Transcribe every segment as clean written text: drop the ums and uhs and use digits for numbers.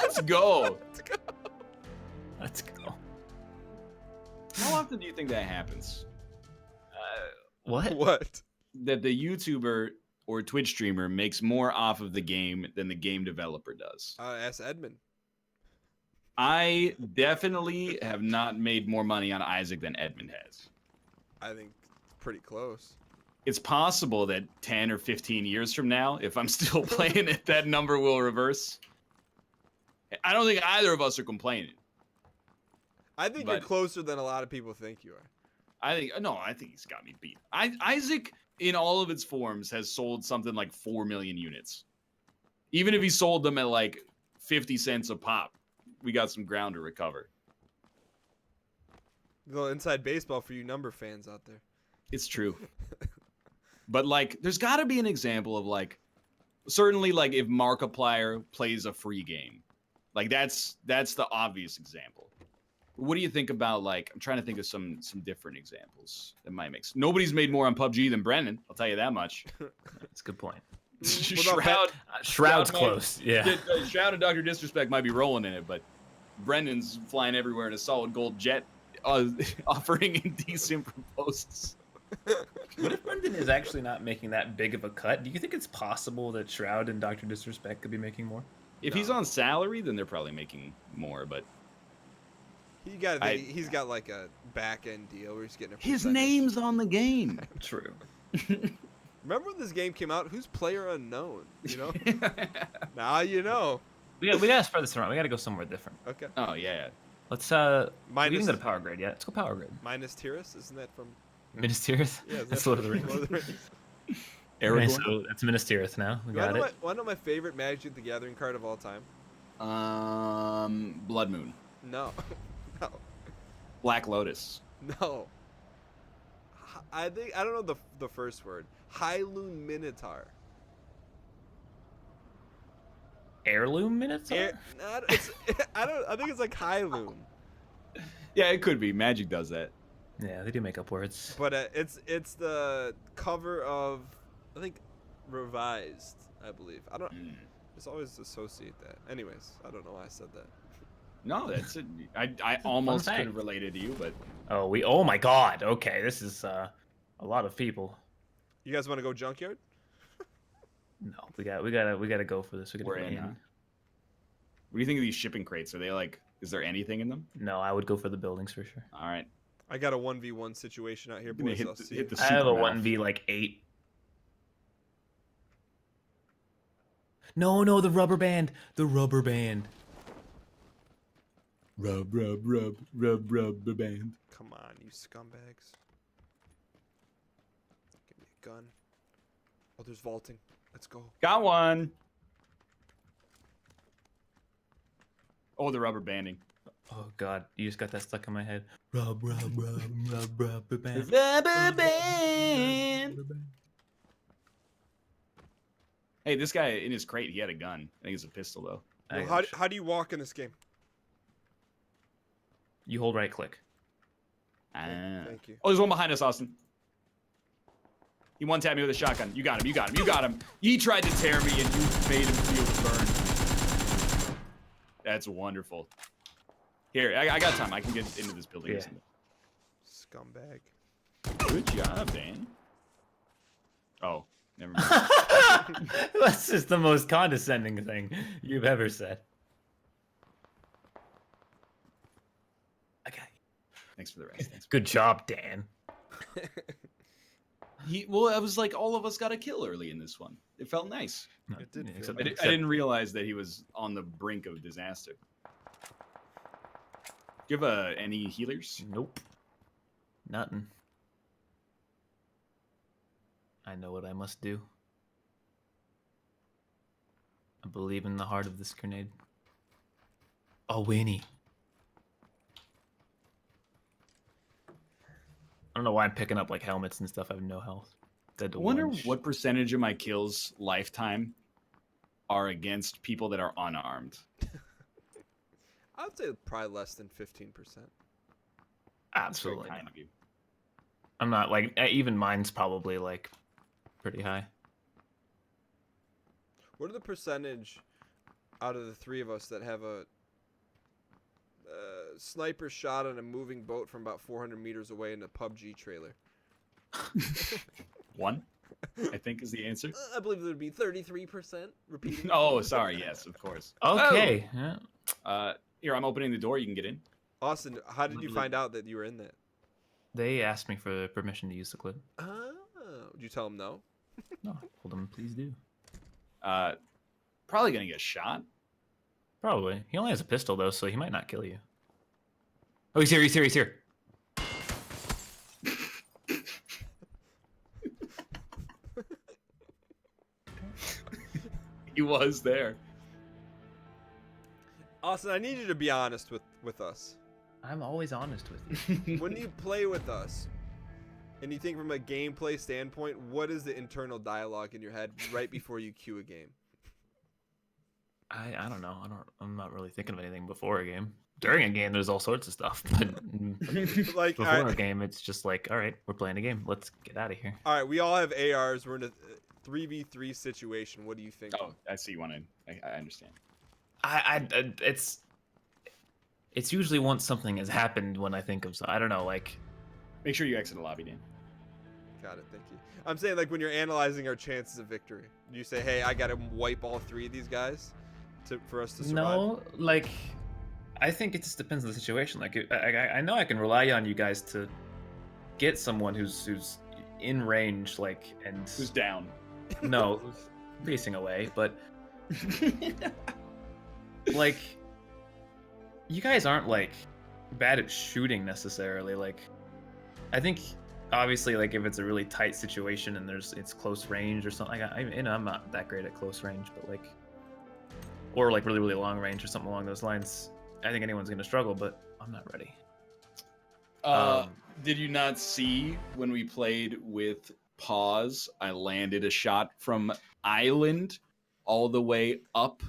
Let's go. Let's go. How often do you think that happens? What? What? That the YouTuber or Twitch streamer makes more off of the game than the game developer does? Ask Edmund. I definitely have not made more money on Isaac than Edmund has. I think it's pretty close. It's possible that 10 or 15 years from now, if I'm still playing it, that number will reverse. I don't think either of us are complaining. I think you're closer than a lot of people think you are. I think he's got me beat. Isaac, in all of its forms, has sold something like 4 million units. Even if he sold them at like 50 cents a pop, we got some ground to recover. A little inside baseball for you number fans out there. It's true. But like, there's got to be an example of like, certainly like if Markiplier plays a free game, like that's the obvious example. What do you think about like? I'm trying to think of some different examples that might make sense. Nobody's made more on PUBG than Brennan. I'll tell you that much. That's a good point. Shroud's close. Yeah. Shroud and Dr. Disrespect might be rolling in it, but Brendan's flying everywhere in a solid gold jet, offering indecent proposals. What if Brendan is actually not making that big of a cut? Do you think it's possible that Shroud and Dr. Disrespect could be making more? If he's on salary, then they're probably making more, but he's got like a back end deal where he's getting a his name's on the game. True. Remember when this game came out? Who's PlayerUnknown? You know? Now you know. We gotta spread this around. We gotta go somewhere different. Okay. Oh yeah. Let's we didn't go to Power Grid yet. Let's go Power Grid. Minas Tirith, isn't that from Minas Tirith? Yeah, that's Lord of the Rings. Okay, so that's Minas Tirith now. We got it. Want to know my favorite Magic the Gathering card of all time? Blood Moon. No. No. Black Lotus. No. I don't know the first word. Hyloon Minotaur. Heirloom Minotaur? I think it's like Hyloon. Yeah, it could be. Magic does that. Yeah, they do make up words. But it's the cover of, I think, Revised, I believe. I don't just always associate that. Anyways, I don't know why I said that. No, that's it. I almost could have related to you, but oh my god. Okay, this is a lot of people. You guys want to go junkyard? No, we gotta go for this. We're in. What do you think of these shipping crates? Are they like? Is there anything in them? No, I would go for the buildings for sure. All right. I got a 1v1 situation out here, boys. Hit the I have a 1v like 8. No, the rubber band. The rubber band. Rubber band. Come on, you scumbags. Give me a gun. Oh, there's vaulting. Let's go. Got one. Oh, the rubber banding. Oh god, you just got that stuck in my head. Rubber band. Rubber band. Hey, this guy in his crate, he had a gun. I think it's a pistol though. Well, how do you walk in this game? You hold right click. Thank you. Oh, there's one behind us, Austin. He one-tapped me with a shotgun. You got him. You got him. You got him. He tried to tear me, and you made him feel the burn. That's wonderful. Here, I got time. I can get into this building. Yeah. Scumbag. Good job, Dan. Oh, never mind. That's just the most condescending thing you've ever said. Okay. Thanks for the rest. Good job, Dan. Well, I was like, all of us got a kill early in this one. It felt nice. It did. I didn't realize that he was on the brink of disaster. Do you have any healers? Nope. Nothing. I know what I must do. I believe in the heart of this grenade. Oh, Winnie. I don't know why I'm picking up like helmets and stuff. I have no health. Dead to I wonder one. what percentage of my kills lifetime are against people that are unarmed. I would say probably less than 15%. Absolutely. Kind of you. I'm not like even mine's probably like pretty high. What are the percentage out of the three of us that have a sniper shot on a moving boat from about 400 meters away in a PUBG trailer? One, I think, is the answer. I believe it would be 33%. Repeating. Oh, sorry. Yes, of course. Okay. Yeah. Here, I'm opening the door. You can get in. Austin, how did you find out that you were in that? They asked me for permission to use the clip. Oh, did you tell them no? No, I told them please do. Probably gonna get shot. Probably. He only has a pistol though, so he might not kill you. Oh, he's here. He's here. He's here. He was there. Austin, I need you to be honest with us. I'm always honest with you. When you play with us, and you think from a gameplay standpoint, what is the internal dialogue in your head right before you cue a game? I don't know. I'm not really thinking of anything before a game. During a game, there's all sorts of stuff. But Like before a game, it's just like, all right, we're playing a game. Let's get out of here. All right, we all have ARs. We're in a 3v3 situation. What do you think? Oh, I see. You want to? I understand. It's usually once something has happened when I think of. I don't know, like. Make sure you exit the lobby, Dan. Got it. Thank you. I'm saying, like, when you're analyzing our chances of victory, you say, "Hey, I gotta wipe all three of these guys for us to survive." No, like, I think it just depends on the situation. Like, I know I can rely on you guys to get someone who's in range, like, and Who's down? no, facing away, but like, you guys aren't like bad at shooting necessarily. Like, I think obviously, like, if it's a really tight situation and it's close range or something, I'm not that great at close range, but like, or like really long range or something along those lines, I think anyone's gonna struggle. But I'm not ready. Did you not see when we played with Pause? I landed a shot from Island all the way up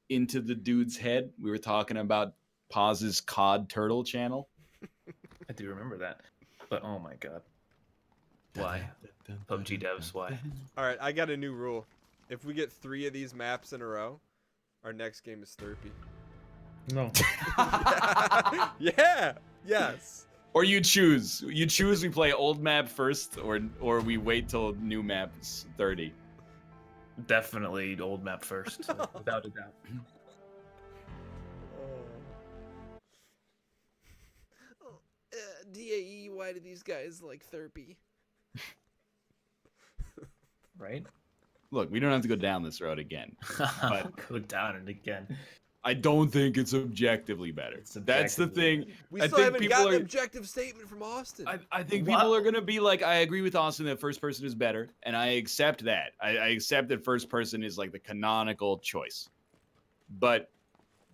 into the dude's head. We were talking about Pause's COD Turtle channel. I do remember that, but oh my god, why? PUBG devs, why? All right, I got a new rule. If we get 3 of these maps in a row, our next game is Therapy. No. Yeah. Yes. Or you choose. You choose. We play old map first, or we wait till new map's 30. Definitely old map first, without a doubt. DAE, why do these guys like Therapy? Right? Look, we don't have to go down this road again. But go down it again. I don't think it's objectively better. That's the thing. We I still think haven't people got are- an objective statement from Austin. I think people are gonna be like, I agree with Austin that first person is better, and I accept that. I accept that first person is like the canonical choice, but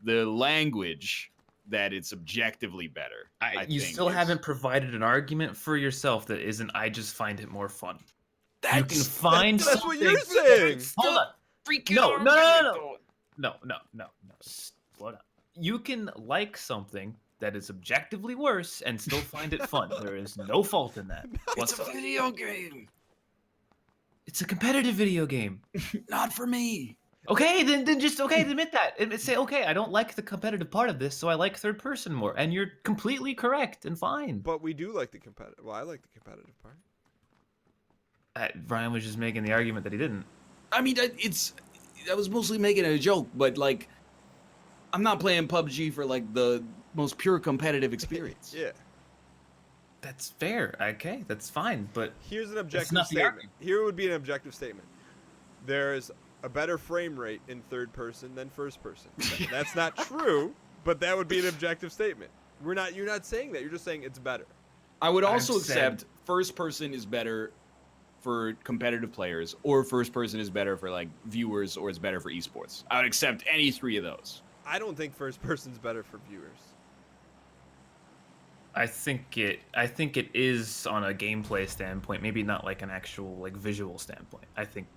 the language that it's objectively better. You think still is- haven't provided an argument for yourself that isn't. I just find it more fun. You can That's find That's what something. you're saying. Hold on. freaking No. argument, No. Slow down. You can like something that is objectively worse and still find it fun. There is no fault in that. It's a video game, It's a competitive video game. not for me. Okay, then just admit that. And say, okay, I don't like the competitive part of this, so I like third person more. And you're completely correct and fine. But we do like the competitive. Well, I like the competitive part. Brian was just making the argument that he didn't. I mean, I was mostly making a joke, but like, I'm not playing PUBG for like the most pure competitive experience. Yeah. That's fair. Okay, that's fine. But Here's an objective not the statement. argument. Here would be an objective statement. There is a better frame rate in third person than first person. That's not true, but that would be an objective statement. You're not saying that. You're just saying it's better. I would also I'm saying- accept first person is better for competitive players, or first person is better for like viewers, or it's better for esports. I would accept any 3 of those. I don't think first person's better for viewers. I think it is on a gameplay standpoint, maybe not like an actual like visual standpoint. I think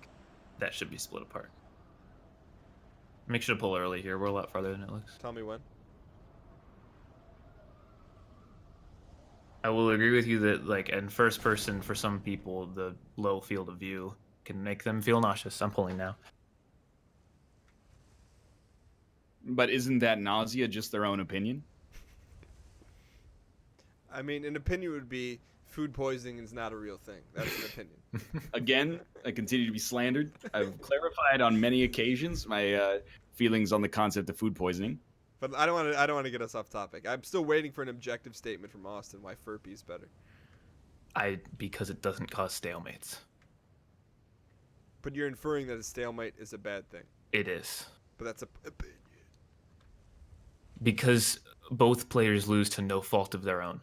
that should be split apart. Make sure to pull early here. We're a lot farther than it looks. Tell me when. I will agree with you that like in first person for some people the low field of view can make them feel nauseous. I'm pulling now. But isn't that nausea just their own opinion? I mean, an opinion would be food poisoning is not a real thing. That's an opinion. Again, I continue to be slandered. I've clarified on many occasions my feelings on the concept of food poisoning. But I don't want to get us off topic. I'm still waiting for an objective statement from Austin why Furpy is better. Because it doesn't cause stalemates. But you're inferring that a stalemate is a bad thing. It is. But that's a opinion. Because both players lose to no fault of their own.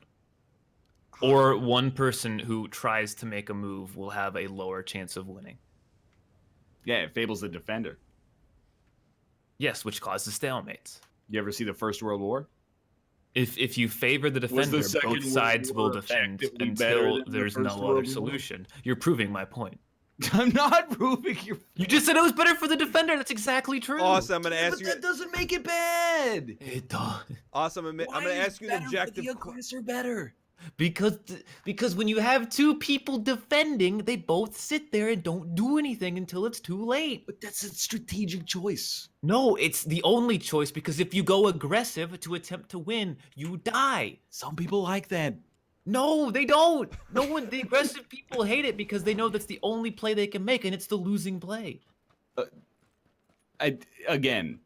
Or one person who tries to make a move will have a lower chance of winning. Yeah, it favors the defender. Yes, which causes stalemates. You ever see the First World War? If you favor the defender, Second both World sides will War defend objectively better until than the there's First no World other War? solution. You're proving my point. I'm not proving your. You just said it was better for the defender. That's exactly true. Awesome. I'm gonna ask But you. that doesn't make it bad. It does. Awesome. I'm gonna ask you an objective. The aggressor better. Because when you have two people defending, they both sit there and don't do anything until it's too late. But that's a strategic choice. No, it's the only choice because if you go aggressive to attempt to win, you die. Some people like that. No, they don't. No one. The aggressive people hate it because they know that's the only play they can make, and it's the losing play. Again,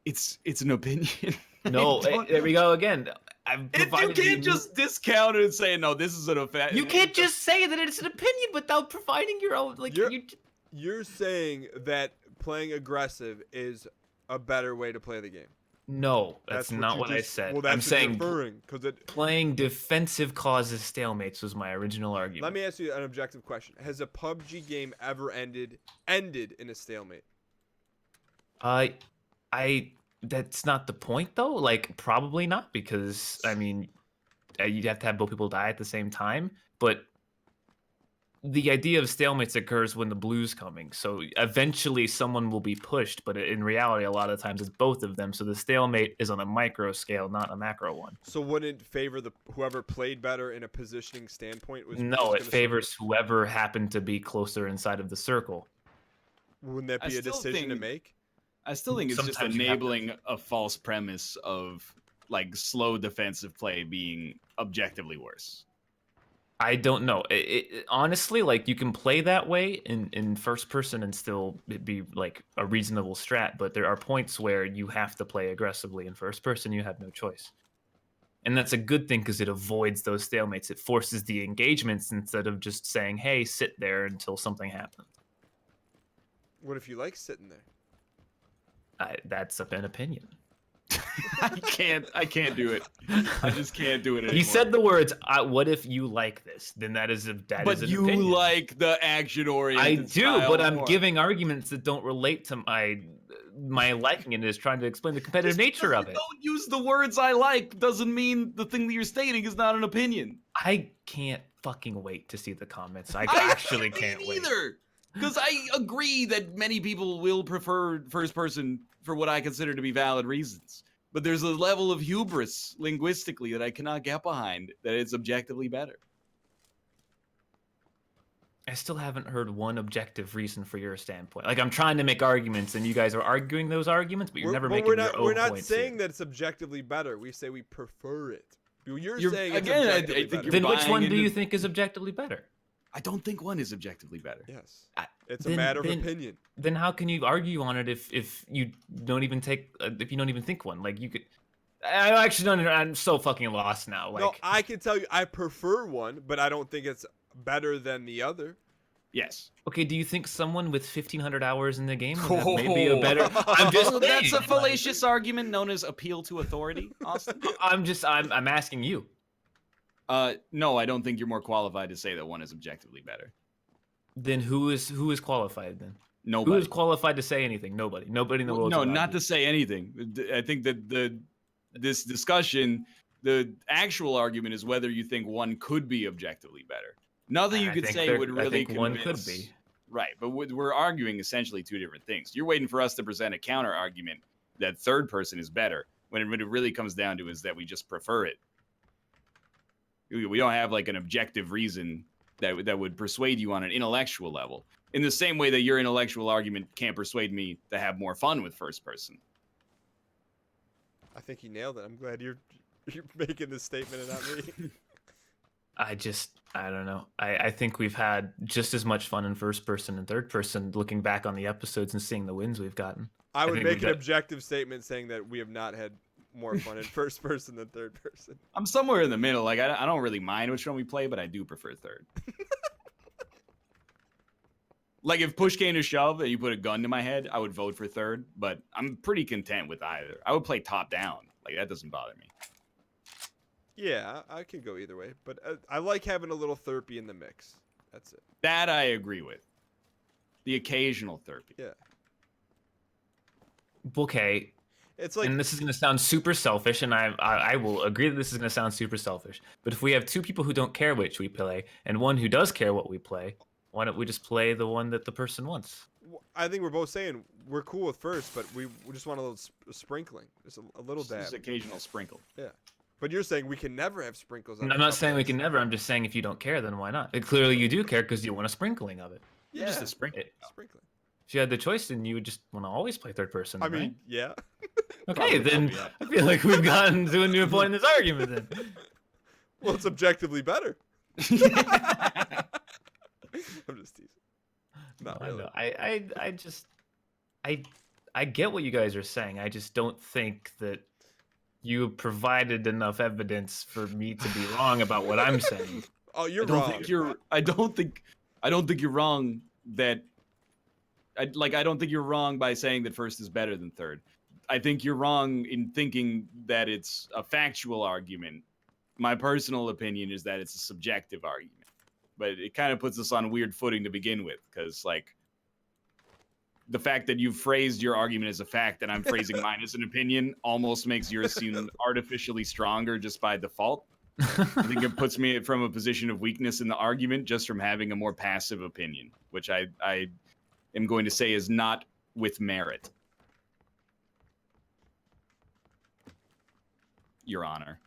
it's an opinion. No, there we go again. You can't just discount it and say no. This is an offense. You can't just say that it's an opinion without providing your own. Like You're saying that playing aggressive is a better way to play the game. No, that's not what I said. Well, that's I'm saying inferring, playing defensive causes stalemates was my original argument. Let me ask you an objective question: has a PUBG game ever ended in a stalemate? That's not the point though. Like probably not because I mean, you'd have to have both people die at the same time. But the idea of stalemates occurs when the blue's coming. So eventually someone will be pushed, but in reality, a lot of times it's both of them. So the stalemate is on a micro scale, not a macro one. So wouldn't it favor whoever played better in a positioning standpoint? No, it favors whoever happened to be closer inside of the circle. Wouldn't that be a decision to make? I still think it's just Sometimes enabling a false premise of like slow defensive play being objectively worse. I don't know. Honestly, like you can play that way in first person and still be like a reasonable strat, but there are points where you have to play aggressively in first person. You have no choice. And that's a good thing because it avoids those stalemates. It forces the engagements instead of just saying, hey, sit there until something happens. What if you like sitting there? That's an opinion. I can't do it. I just can't do it anymore. He said the words, what if you like this? Then that is an you opinion. like the action oriented. I do, but I'm giving arguments that don't relate to my liking and is trying to explain the competitive nature of it. Don't use the words I like doesn't mean the thing that you're stating is not an opinion. I can't fucking wait to see the comments. I actually can't wait. Either. Because I agree that many people will prefer first person for what I consider to be valid reasons. But there's a level of hubris linguistically that I cannot get behind that it's objectively better. I still haven't heard one objective reason for your standpoint. Like I'm trying to make arguments and you guys are arguing those arguments, but you're never making your own points. We're not saying that it's objectively better. We say we prefer it. You're saying it's again, objectively I think better. Then which one do you think is objectively better? I don't think one is objectively better. Yes. It's a matter of opinion. Then how can you argue on it if you don't even think one? Like you could. I actually don't. I'm so fucking lost now. Like no, I can tell you, I prefer one, but I don't think it's better than the other. Yes. Okay. Do you think someone with 1,500 hours in the game would have maybe a better? I'm just. Well, that's a fallacious argument known as appeal to authority, Austin. I'm asking you. No, I don't think you're more qualified to say that one is objectively better. Then who is qualified then? Nobody. Who is qualified to say anything? Nobody. Nobody in the world. No, not to say anything. I think that this discussion, the actual argument is whether you think one could be objectively better. Nothing you could say would really convince. One could be. Right, but we're arguing essentially two different things. You're waiting for us to present a counter argument that third person is better, when what it really comes down to is that we just prefer it. We don't have like an objective reason that would persuade you on an intellectual level. In the same way that your intellectual argument can't persuade me to have more fun with first person. I think he nailed it. I'm glad you're making this statement and not me. I don't know. I think we've had just as much fun in first person and third person looking back on the episodes and seeing the wins we've gotten. I would think make we've an got- objective statement saying that we have not had more fun in first person than third person. I'm somewhere in the middle. Like I don't really mind which one we play, but I do prefer third. Like if push came to shove and you put a gun to my head, I would vote for third. But I'm pretty content with either. I would play top down. Like that doesn't bother me. Yeah, I can go either way, but I like having a little therpy in the mix. That's it. That I agree with. The occasional therapy. Yeah. Okay, It's like and this is going to sound super selfish, and I will agree that this is going to sound super selfish. But if we have two people who don't care which we play, and one who does care what we play, why don't we just play the one that the person wants? I think we're both saying we're cool with first, but we just want a little sprinkling, just a little dab. Just occasional sprinkle. Yeah. But you're saying we can never have sprinkles. I'm not saying we can never. I'm just saying if you don't care, then why not? Clearly you do care because you want a sprinkling of it. Yeah. Just a sprinkle. Sprinkling. If you had the choice, then you would just want to always play third person. I right? mean, yeah. Okay, Probably, then yeah. I feel like we've gotten to a new point in this argument. Then Well, it's objectively better. I'm just teasing. Not I really. know. I get what you guys are saying. I just don't think that you provided enough evidence for me to be wrong about what I'm saying. Oh, you're I don't wrong. think you're. I don't think you're wrong. That. I don't think you're wrong by saying that first is better than third. I think you're wrong in thinking that it's a factual argument. My personal opinion is that it's a subjective argument. But it kind of puts us on weird footing to begin with, because like the fact that you phrased your argument as a fact and I'm phrasing mine as an opinion almost makes yours seem artificially stronger just by default. I think it puts me from a position of weakness in the argument just from having a more passive opinion, which I am going to say is not with merit. Your Honor.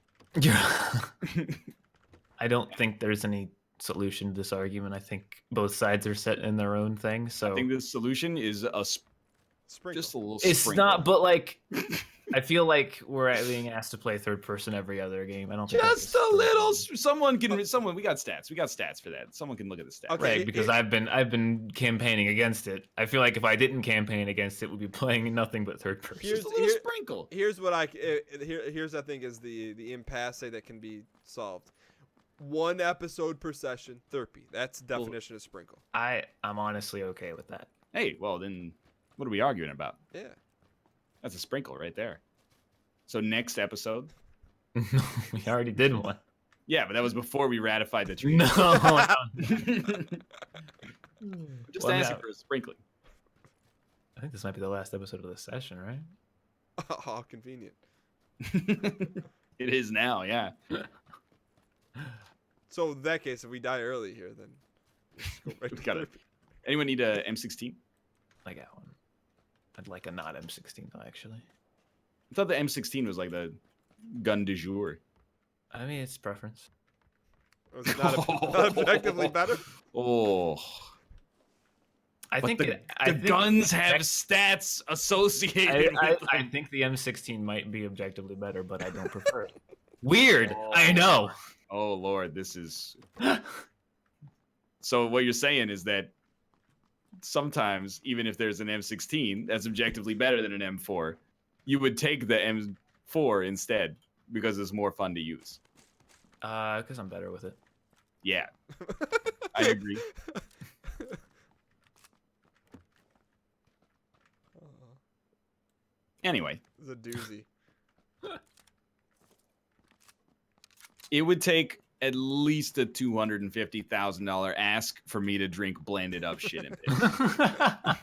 I don't think there's any solution to this argument. I think both sides are set in their own thing. So I think the solution is Sprinkle. just a little it's sprinkle. not, but like I feel like we're being asked to play third person every other game. I don't think Just that's a little. Someone can. We got stats. We got stats for that. Someone can look at the stats. Okay. right because I've been campaigning against it. I feel like if I didn't campaign against it, we'd be playing nothing but third person. Here's- Just a little sprinkle. Here's what here's I think is the impasse that can be solved. 1 episode per session, therapy. That's the definition of sprinkle. I'm honestly okay with that. Hey, well then, what are we arguing about? Yeah. That's a sprinkle right there. So next episode. No, we already did one. Yeah, but that was before we ratified the treaty. No, Just Well, asking no. for a sprinkling. I think this might be the last episode of the session, right? Oh, convenient. It is now, yeah. So in that case, if we die early here, then let's go right We to got it. therapy. Anyone need a M16? I got one. I'd like a not M16 though, actually. I thought the M16 was like the gun du jour. I mean, it's preference. Was it not objectively better? Oh, I but think the, it, I the think guns the have object- stats associated I with I them. think the M16 might be objectively better, but I don't prefer it. Weird. I know. Oh Lord, this is. So what you're saying is that sometimes, even if there's an M16 that's objectively better than an M4, you would take the M4 instead because it's more fun to use. Because I'm better with it. Yeah, I agree. Anyway, It's a doozy. it would take at least a $250,000 ask for me to drink blended up shit and piss.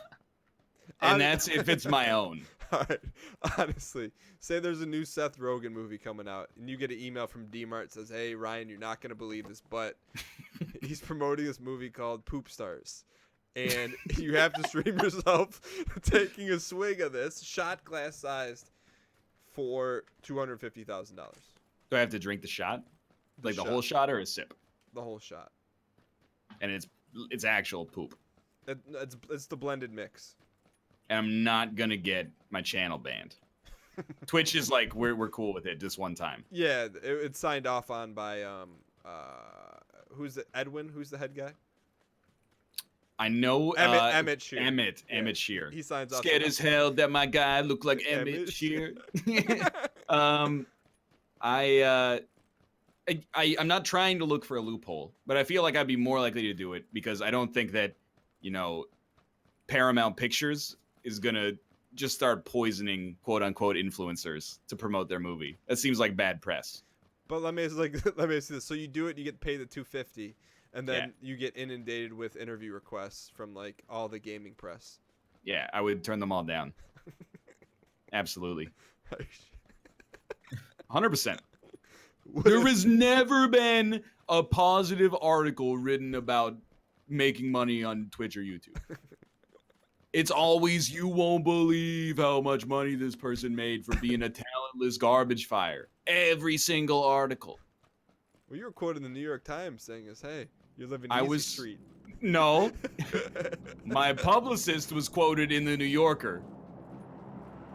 And that's if it's my own. All right. Honestly, say there's a new Seth Rogen movie coming out, and you get an email from D-Mart says, "Hey Ryan, you're not gonna believe this, but he's promoting this movie called Poop Stars, and you have to stream yourself taking a swig of this, shot glass sized, for $250,000, Do I have to drink the shot? Like the shot. whole shot or a sip? the whole shot. And it's actual poop. It's the blended mix." And I'm not gonna get my channel banned. Twitch is like we're cool with it this one time. Yeah, it's signed off on by who's it? Edwin? Who's the head guy? I know Emmett Shear. Emmett Shear. He signs off. Scared as hell that my guy looked like Emmett Shear. I'm not trying to look for a loophole, but I feel like I'd be more likely to do it because I don't think that, Paramount Pictures is gonna just start poisoning quote unquote influencers to promote their movie. That seems like bad press. But let me ask this. So you do it, you get paid the $250, and then you get inundated with interview requests from like all the gaming press. Yeah, I would turn them all down. Absolutely. 100%. There has never been a positive article written about making money on Twitch or YouTube. It's always, you won't believe how much money this person made for being a talentless garbage fire. Every single article. Well, you were quoted in the New York Times saying this, hey, you're living easy street. No. My publicist was quoted in the New Yorker.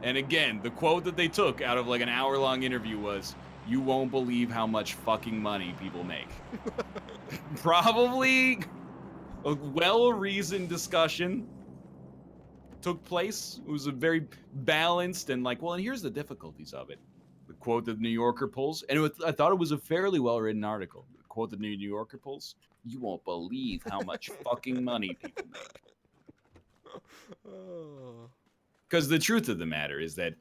And again, the quote that they took out of like an hour-long interview was, you won't believe how much fucking money people make. Probably a well-reasoned discussion took place. It was a very balanced and like, well, and here's the difficulties of it. The quote that the New Yorker pulls, and I thought it was a fairly well-written article. The quote that the New Yorker pulls, you won't believe how much fucking money people make. Because the truth of the matter is that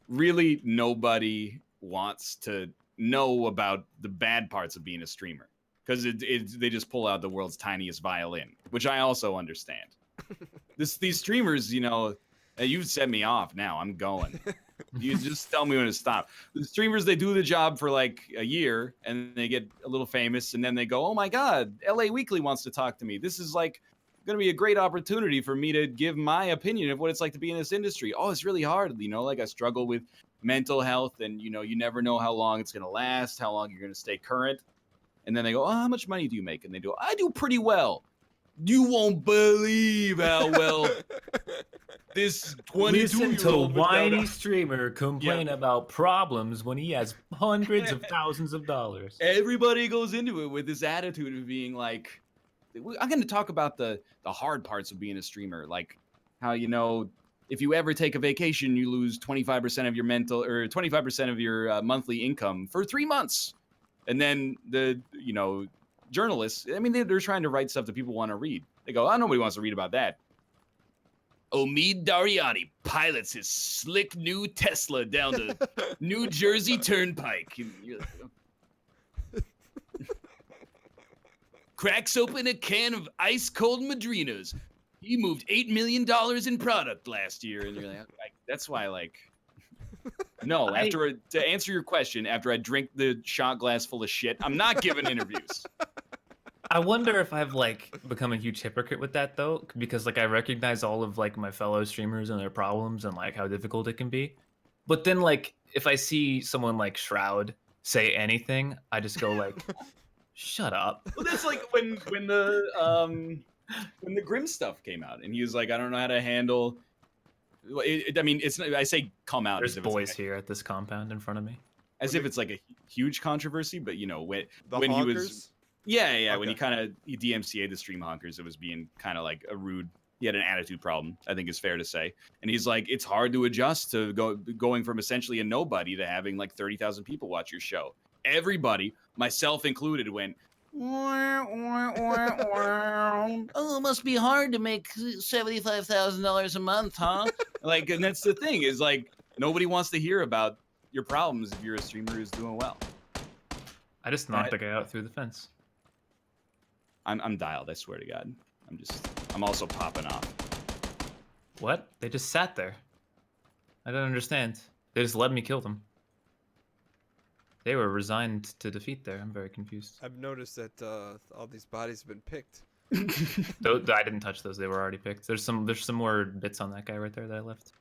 really nobody wants to know about the bad parts of being a streamer. Because they just pull out the world's tiniest violin, which I also understand. These streamers, you've set me off now. I'm going. You just tell me when to stop. The streamers, they do the job for like a year and they get a little famous and then they go, oh my God, LA Weekly wants to talk to me. This is like going to be a great opportunity for me to give my opinion of what it's like to be in this industry. Oh, it's really hard. Like I struggle with mental health and, you never know how long it's going to last, how long you're going to stay current. And then they go, oh, how much money do you make? And they go, I do pretty well. You won't believe how well this 22-year-old... Listen to whiny streamer complain about problems when he has hundreds of thousands of dollars. Everybody goes into it with this attitude of being like, I'm going to talk about the hard parts of being a streamer. Like how, if you ever take a vacation, you lose 25% of your 25% of your monthly income for 3 months. And then the, journalists, they're trying to write stuff that people want to read. They go, oh, nobody wants to read about that. Omid Dariani pilots his slick new Tesla down the New Jersey Turnpike. Cracks open a can of ice-cold Madrinas. He moved $8 million in product last year. And you're like, that's why, no, to answer your question, after I drink the shot glass full of shit, I'm not giving interviews. I wonder if I've become a huge hypocrite with that though, because I recognize all of my fellow streamers and their problems and how difficult it can be. But then if I see someone like Shroud say anything, I just go shut up. Well, that's like when the Grim stuff came out and he was like, I don't know how to handle. It's not, I say come out. There's boys here at this compound in front of me. As if it's like a huge controversy, but when honkers? He was. Yeah, Okay. When he DMCA'd the stream honkers, it was being kind of like a rude. He had an attitude problem, I think is fair to say. And he's like, it's hard to adjust to going from essentially a nobody to having 30,000 people watch your show. Everybody, myself included, went, oh, it must be hard to make $75,000 a month, huh? And that's the thing is nobody wants to hear about your problems if you're a streamer who's doing well. I just knocked the guy out through the fence. I'm dialed, I swear to God. I'm also popping off. What? They just sat there. I don't understand. They just let me kill them. They were resigned to defeat there. I'm very confused. I've noticed that all these bodies have been picked. I didn't touch those. They were already picked. There's some more bits on that guy right there that I left.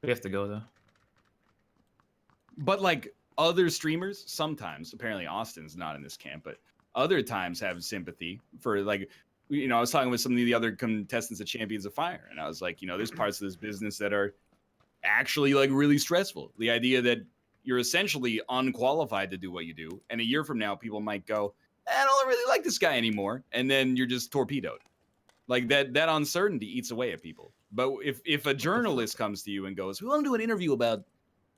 We have to go though. But other streamers, sometimes, apparently Austin's not in this camp, but other times have sympathy for I was talking with some of the other contestants at Champions of Fire, and I was like, there's parts of this business that are actually like really stressful. The idea that you're essentially unqualified to do what you do, and a year from now, people might go, I don't really like this guy anymore, and then you're just torpedoed. Like that uncertainty eats away at people. But if a journalist comes to you and goes, we want to do an interview about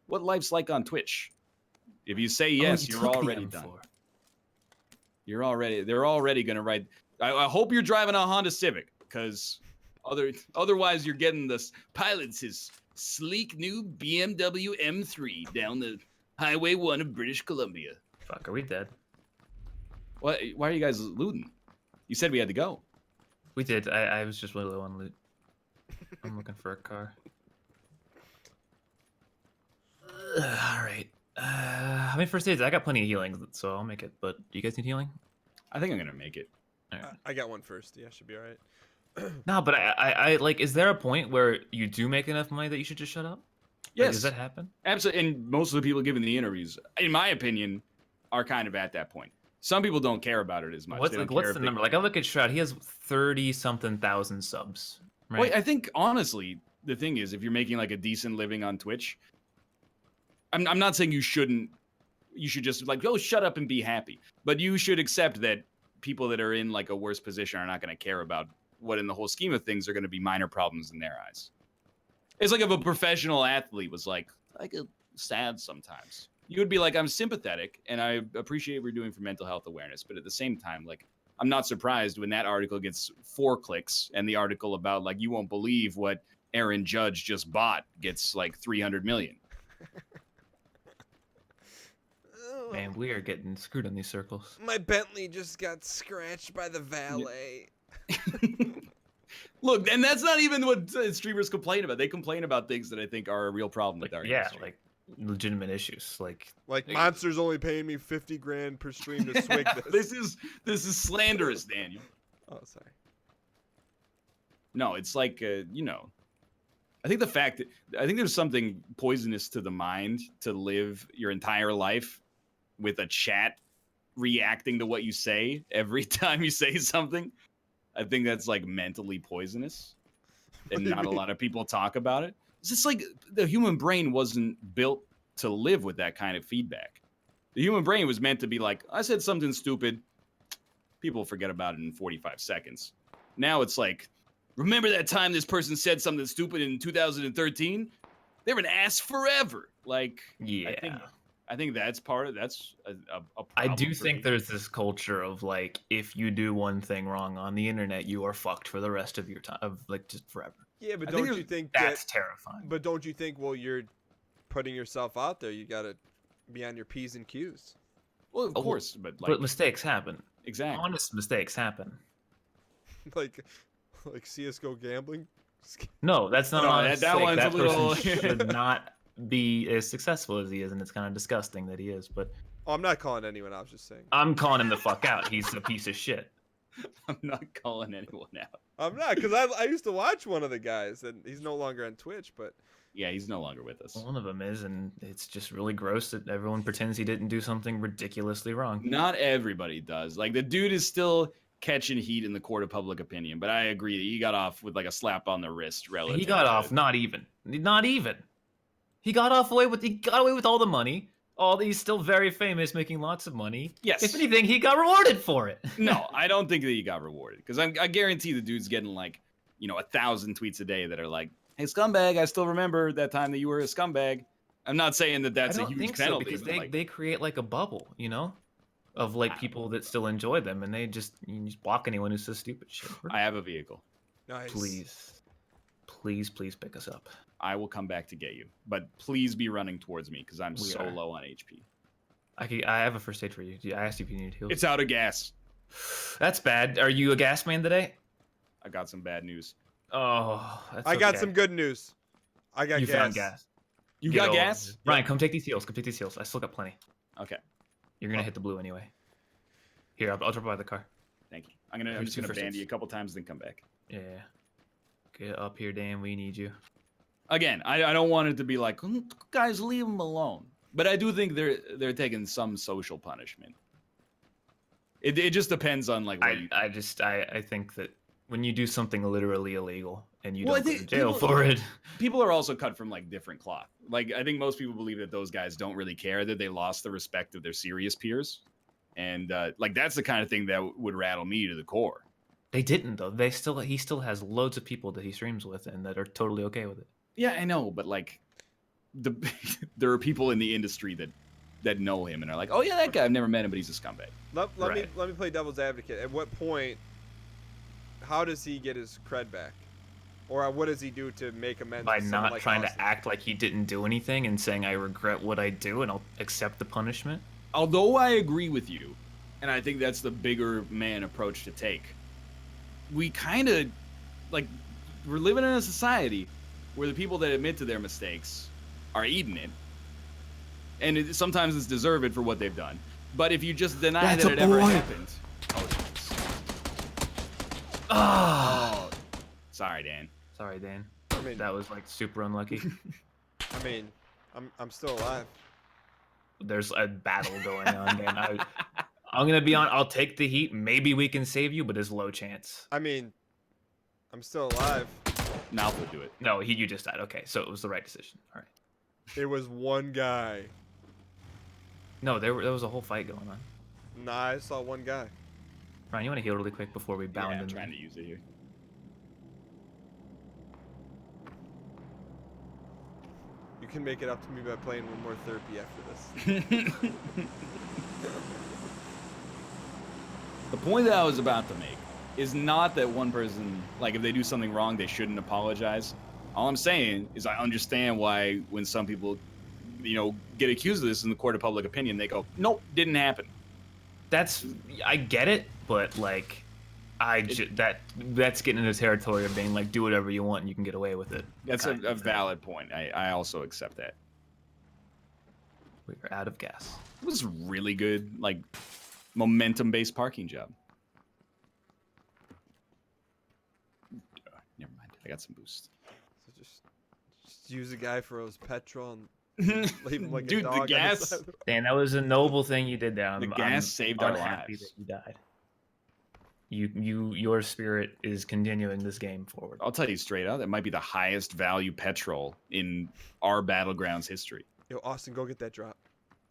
what life's like on Twitch, if you say yes, you're already done. They're already gonna write. I hope you're driving a Honda Civic, because otherwise you're getting this pilots his sleek new BMW M3 down the Highway 1 of British Columbia. Fuck, are we dead? What? Why are you guys looting? You said we had to go. We did. I was just really low on loot. I'm looking for a car. All right. How many first aids? I got plenty of healing, so I'll make it. But do you guys need healing? I think I'm gonna make it. All right. I got one first. Yeah, should be all right. No, but I like. Is there a point where you do make enough money that you should just shut up? Yes. Like, does that happen? Absolutely. And most of the people giving the interviews, in my opinion, are kind of at that point. Some people don't care about it as much. What's the number? Like, I look at Shroud. He has 30-something thousand subs. Right? Well, I think honestly, the thing is, if you're making like a decent living on Twitch, I'm not saying you shouldn't. You should just like, oh, shut up and be happy. But you should accept that people that are in like a worse position are not going to care about what, in the whole scheme of things, are going to be minor problems in their eyes. It's like if a professional athlete was like, I get sad sometimes. You would be like, I'm sympathetic and I appreciate what you're doing for mental health awareness. But at the same time, like, I'm not surprised when that article gets 4 clicks and the article about like, you won't believe what Aaron Judge just bought gets like 300 million. Man, we are getting screwed in these circles. My Bentley just got scratched by the valet. Look, and that's not even what streamers complain about. They complain about things that I think are a real problem with our industry. Like legitimate issues. Like Monster's only paying me 50 grand per stream to swig this. This is slanderous, Daniel. Oh, sorry. No, it's like you know, I think there's something poisonous to the mind to live your entire life with a chat reacting to what you say every time you say something. I think that's like mentally poisonous, and not a lot of people talk about it. It's just like the human brain wasn't built to live with that kind of feedback. The human brain was meant to be like, I said something stupid, people forget about it in 45 seconds. Now it's like, remember that time this person said something stupid in 2013? They're an ass forever. Like, yeah. I think that's a problem. I do think there's this culture of like, if you do one thing wrong on the internet, you are fucked for the rest of your time, of like just forever. Yeah, but don't you think that's terrifying? But don't you think, well, you're putting yourself out there. You gotta be on your P's and Q's. Well, of course, but mistakes happen. Exactly. Honest mistakes happen. like CS:GO gambling. No, that's not honest. That one's that a little. should not be as successful as he is, and it's kind of disgusting that he is. But I'm not calling anyone. I was just saying. I'm calling him the fuck out. He's a piece of shit. I'm not calling anyone out. I'm not, because I used to watch one of the guys, and he's no longer on Twitch, but. Yeah, he's no longer with us. One of them is, and it's just really gross that everyone pretends he didn't do something ridiculously wrong. Not everybody does. Like, the dude is still catching heat in the court of public opinion, but I agree that he got off with like a slap on the wrist. Relative. He got off not even. He got away with all the money. He's still very famous, making lots of money. Yes. If anything, he got rewarded for it. No, I don't think that he got rewarded, because I guarantee the dude's getting like, 1,000 tweets a day that are like, "Hey, scumbag, I still remember that time that you were a scumbag." I'm not saying that that's a huge penalty, because but they create like a bubble, of like people that still enjoy them, and you just block anyone who says stupid shit. I have a vehicle. Nice. Please pick us up. I will come back to get you, but please be running towards me because I'm so low on HP. I have a first aid for you. I asked you if you needed heals. It's out of gas. That's bad. Are you a gas man today? I got some bad news. Oh, I got some good news. I got gas. You found gas. You got gas? Ryan, come take these heals. I still got plenty. Okay. You're gonna hit the blue anyway. Here, I'll drop by the car. Thank you. I'm just gonna bandy a couple times, then come back. Yeah. Get up here, Dan. We need you. Again, I don't want it to be like, guys, leave them alone. But I do think they're taking some social punishment. It just depends on like what I think that when you do something literally illegal, and you Well, I don't go think to jail people- for it. People are also cut from like different cloth. Like I think most people believe that those guys don't really care, that they lost the respect of their serious peers, and like that's the kind of thing that would rattle me to the core. They didn't though. He still has loads of people that he streams with and that are totally okay with it. Yeah, I know, but like the there are people in the industry that know him and are like, oh yeah, that guy, I've never met him, but he's a scumbag. Let me play devil's advocate. At what point, how does he get his cred back? Or what does he do to make amends? By with someone not like trying Austin? to act like he didn't do anything and saying, I regret what I do and I'll accept the punishment. Although I agree with you, and I think that's the bigger man approach to take, we kind of, like, we're living in a society where the people that admit to their mistakes are eating it. And sometimes it's deserved for what they've done. But if you just deny that it ever happened... Oh, jeez. Oh. Sorry, Dan. Sorry, Dan. I mean, That was like super unlucky. I mean, I'm still alive. There's a battle going on, Dan. I'm gonna be on. I'll take the heat. Maybe we can save you, but it's low chance. I mean, I'm still alive. Now we'll do it. No, you just died. Okay, so it was the right decision. All right. It was one guy. No, there was a whole fight going on. Nah, I saw one guy. Ryan, you want to heal really quick before we bound Yeah, I'm in? trying to use it here. You can make it up to me by playing one more therapy after this. The point that I was about to make is not that one person, like, if they do something wrong, they shouldn't apologize. All I'm saying is I understand why when some people, get accused of this in the court of public opinion, they go, nope, didn't happen. I get it, but like, that's getting into the territory of being like, do whatever you want and you can get away with it. That's kind a of thing. valid point. I also accept that. We are out of gas. It was really good, like, momentum-based parking job. Never mind. I got some boost. So just use a guy for his petrol and leave him like Dude, a the dog. gas- Dan, that was a noble thing you did there. The gas saved our unhappy lives. that you died. Your spirit is continuing this game forward. I'll tell you straight out, that might be the highest value petrol in our Battlegrounds history. Yo, Austin, go get that drop.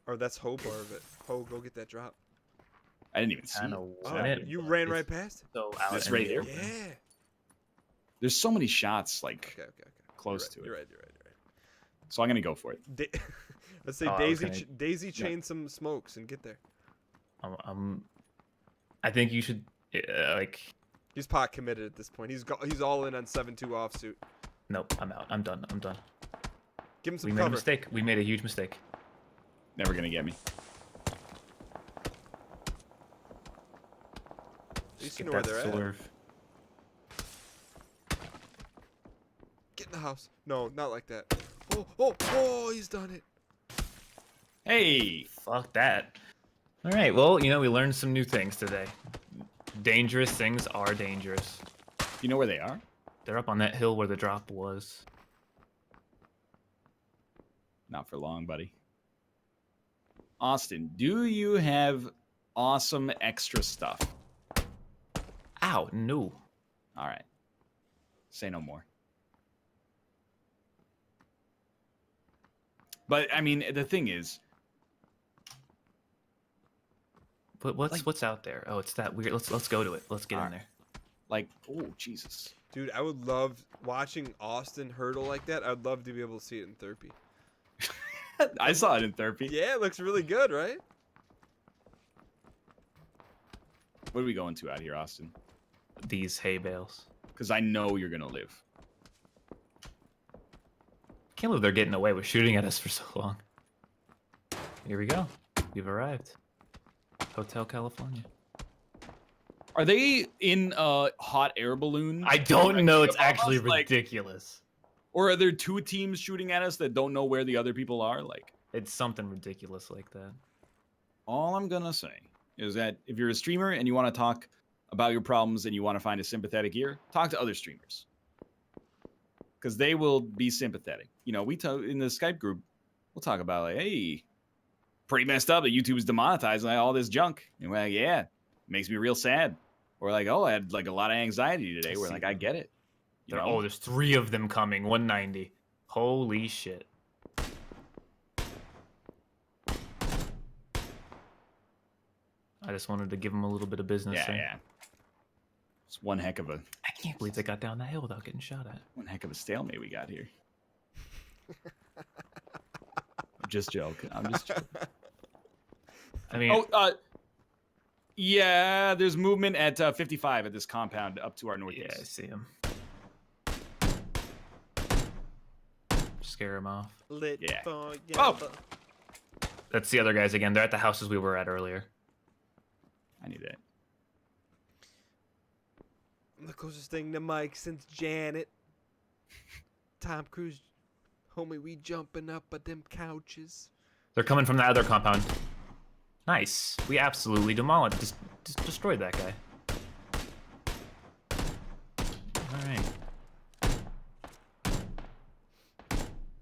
Or that's Ho part of it. Ho, go get that drop. I didn't even see Kind it. of Oh, want it. you but ran it's right past it? So out This in right the here? open. Yeah. There's so many shots, like, Okay. close to You're it. right. So I'm going to go for it. Let's say Oh, I was gonna- Daisy chain some smokes and get there. I think you should like. He's pot committed at this point. He's all in on 7-2 offsuit. Nope, I'm out. I'm done. Give him some We made a cover. mistake. We made a huge mistake. Never going to get me. At least Just you get know where that they're at. swerve. Get in the house. No, not like that. Oh, he's done it. Hey! Fuck that. All right. Well, we learned some new things today. Dangerous things are dangerous. You know where they are? They're up on that hill where the drop was. Not for long, buddy. Austin, do you have awesome extra stuff? Ow, no. All right. Say no more. But I mean, the thing is, But what's out there? Oh, it's that weird. Let's go to it. Let's get in Alright. there. like, oh Jesus, Dude, I would love watching Austin hurdle like that. I'd love to be able to see it in therapy. I saw it in therapy. Yeah, it looks really good, right? What are we going to out here, Austin? These hay bales. Because I know you're gonna live. Can't believe they're getting away with shooting at us for so long. Here we go. We've arrived. Hotel California. Are they in a hot air balloon? I don't know. It's actually Like- ridiculous. Or are there two teams shooting at us that don't know where the other people are? Like, It's something ridiculous like that. all I'm gonna say is that if you're a streamer and you want to talk about your problems and you want to find a sympathetic ear, talk to other streamers. Because they will be sympathetic. In the Skype group, we'll talk about like, hey, pretty messed up that YouTube is demonetizing all this junk. And we're like, yeah, makes me real sad. Or like, oh, I had like a lot of anxiety today. We're like, I get it. You know? Oh, there's 3 of them coming. 190. Holy shit. I just wanted to give them a little bit of business yeah, there. yeah. It's one heck of a I can't believe they got down that hill without getting shot at. one heck of a stalemate we got here. I'm just joking. I'm just joking. I mean, Oh, yeah, there's movement at 55 at this compound up to our northeast. yeah, I see him. Scare him off. Lit Yeah. for Oh! That's the other guys again. They're at the houses we were at earlier. I need that. I'm the closest thing to Mike since Janet. Tom Cruise, homie, we jumping up at them couches. They're coming from the other compound. Nice. We absolutely demolished, just destroyed that guy. All right.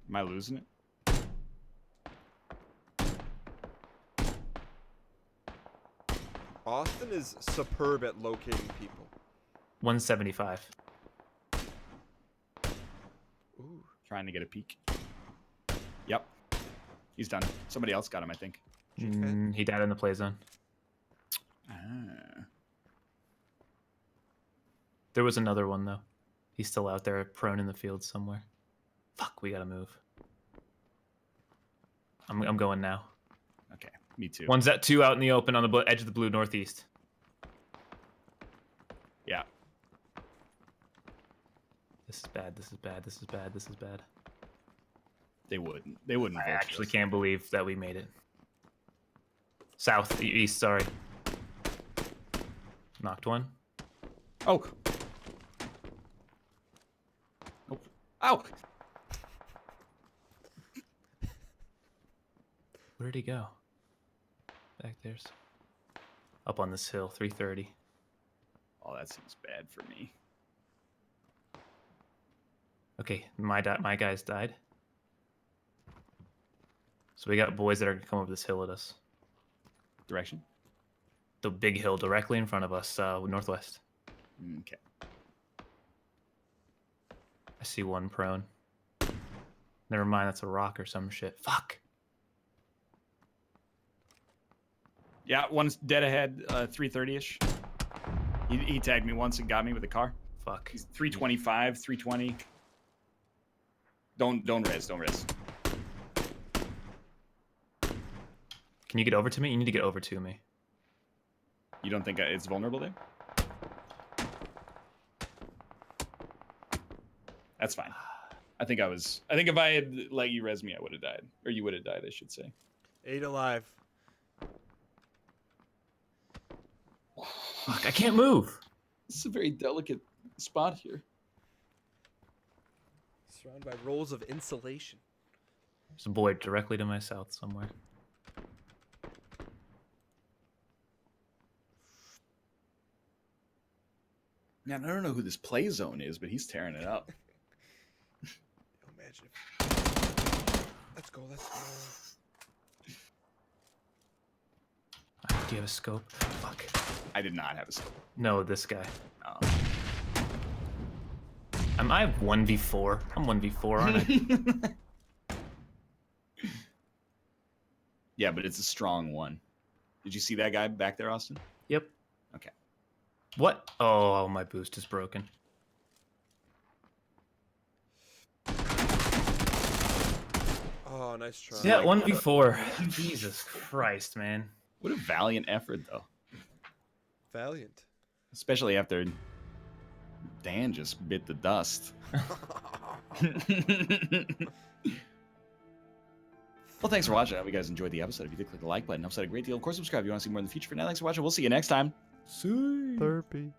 Am I losing it? Austin is superb at locating people. 175. Ooh. Trying to get a peek. Yep. He's done. Somebody else got him, I think. He died in the play zone. Ah. There was another one though. He's still out there, prone in the field somewhere. Fuck, we gotta move. I'm going now. Okay, me too. One's at 2 out in the open on the edge of the blue northeast. Yeah. This is bad. This is bad. This is bad. This is bad. They wouldn't. They wouldn't. I vote for actually us. can't believe that we made it. South, east, sorry. Knocked one. Oh. Oh. Ow. Where did he go? Back there's. Up on this hill, 330. Oh, that seems bad for me. Okay, my guys died. So we got boys that are gonna come over this hill at us. Direction? The big hill directly in front of us, northwest. Okay. I see one prone. Never mind, that's a rock or some shit. Fuck. Yeah, one's dead ahead, 330-ish. He tagged me once and got me with a car. Fuck. He's 325, 320. Don't res. Can you get over to me? You need to get over to me. You don't think it's vulnerable there? That's fine. I think if I had let you res me, I would have died. Or you would have died, I should say. 8 alive. Fuck, I can't move. This is a very delicate spot here. Surrounded by rolls of insulation. There's a boy directly to my south somewhere. Man, I don't know who this play zone is, but he's tearing it up. Imagine if... Let's go. Do you have a scope? Fuck. I did not have a scope. No, this guy. Oh. Am I 1v4? I'm 1v4, aren't I? Yeah, but it's a strong one. Did you see that guy back there, Austin? Yep. Okay. What? Oh, my boost is broken. Oh, nice try. Yeah, 1v4. Jesus Christ, man. What a valiant effort, though. Valiant. Especially after Dan just bit the dust. Well, thanks for watching. I hope you guys enjoyed the episode. If you did, click the like button. It helps out a great deal. Of course, subscribe if you want to see more in the future. For now, thanks for watching. We'll see you next time. See. Therapy.